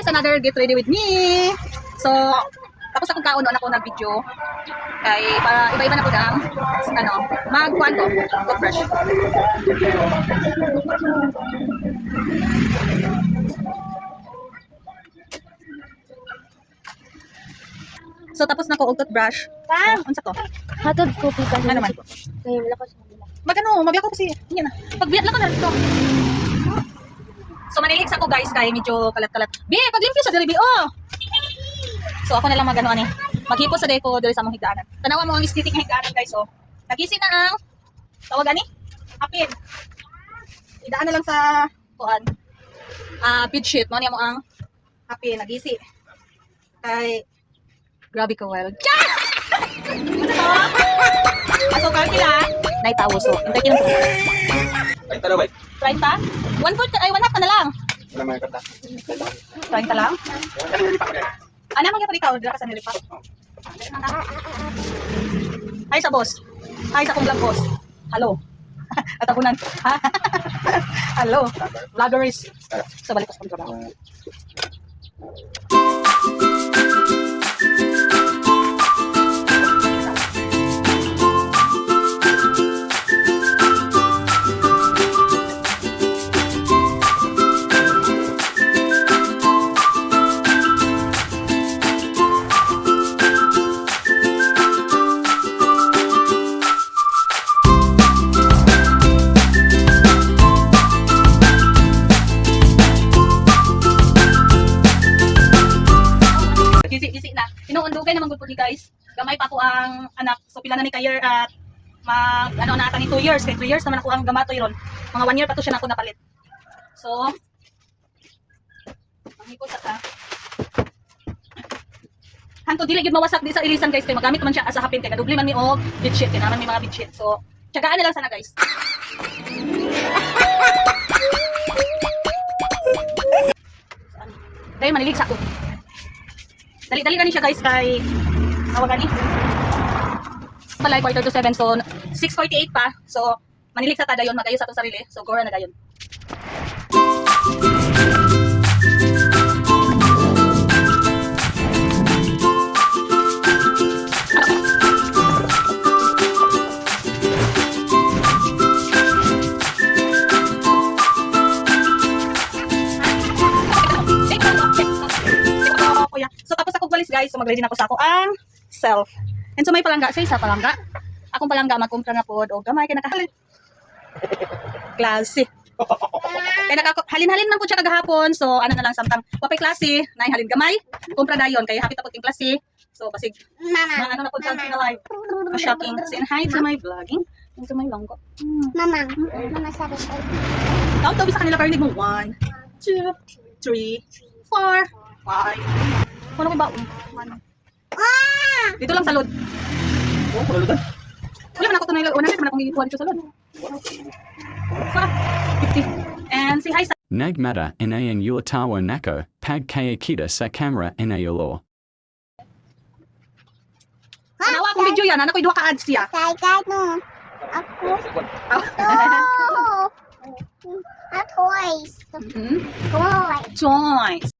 another get ready with me. So, tapos akong kaunon ako ng video. Kay, para iba-iba na po lang. Ano, mag-kuhan ko. Toothbrush. So, tapos na ko og toothbrush. So, unsa to? Hatod ko pita. Ano man? Kaya lakas mo nila. Magano, magbiyak ko kasi. Yan na. Pagbiyak lang ko na ito. So, manilig sa ko guys, kaya medyo kalat-kalat. Bi, paglimpyo sa diri, oh! So, ako na lang magano ani. Maghipos sa deko diri sa among higdaanan. Tanawa mo ang aesthetic ng higdaanan guys, oh. Nagising na ang tawag ani? Apid. Idaan na lang sa kuan. Apid sheet mo niya mo ang apid nagisi. Kay grabe ka well. Aso ka kila. Nay tawo so. Hintay kinang. Ay, tara, bay. 30? 1/4 ay 1/2 ka na lang. Wala mga kata. 30 lang. Ano yung lipak niya? Ano man gyapon ikaw dira ka sa nilipa? Hi sa boss. Hi sa kong vlog boss. Hello. Atakunan. Hello. Vloggers. So balik ko sa kong trabaho. Gisi na. Inuundugay naman gud po ni guys. Gamay pa ko ang anak. So pila na ni kayer at mag ano na ata ni 2 years. Kay 3 years naman ako ang gamatoy ron. Mga 1 year pa to siya na ako napalit. So manghipos sa hanto dili gid mawasak di sa ilisan guys kay magamit man siya as a hapin kay kadubli man mi og bedsheet kay naman mi mga bedsheet. So tiyagaan na lang sana guys. Dahil manilig sa ako. Dali-dali gani siya guys kay tawag gani. Balay 6:45 so 6:48 pa. So manilig sa tada yon magayo sa atong sarili. So gora na dayon. So tapos ako walis guys, so mag-ready na ako sa ako ang self. And so may palangga, sa isa palangga. Akong palangga magkumpra na pod og gamay kay nakahalin. Klase. Kay halin-halin man po siya kagahapon. So ano na lang samtang wapay klase, nay halin gamay. Kumpra dayon kay happy tapos king klase. So basig Mama. ano na pod sa live. Shocking. Say hi to my vlogging. Into my langgo. Mama. Mama sabi ko. Count daw sa kanila parinig mo. 1, 2, 3, 4, 5. Ano ba? Dito lang sa load. Oh, pulalutan. Wala man ako tunay lang. Wala naman akong gigikuha dito sa load. 50. And say hi sa Nagmata inayan tawa nako, pag kaya kita sa camera inayolo. Tanawa akong video yan. Anak ko'y 2 ka-ads siya. Kaya no. Ako. Toys. Mm-hmm. Toys. Toys.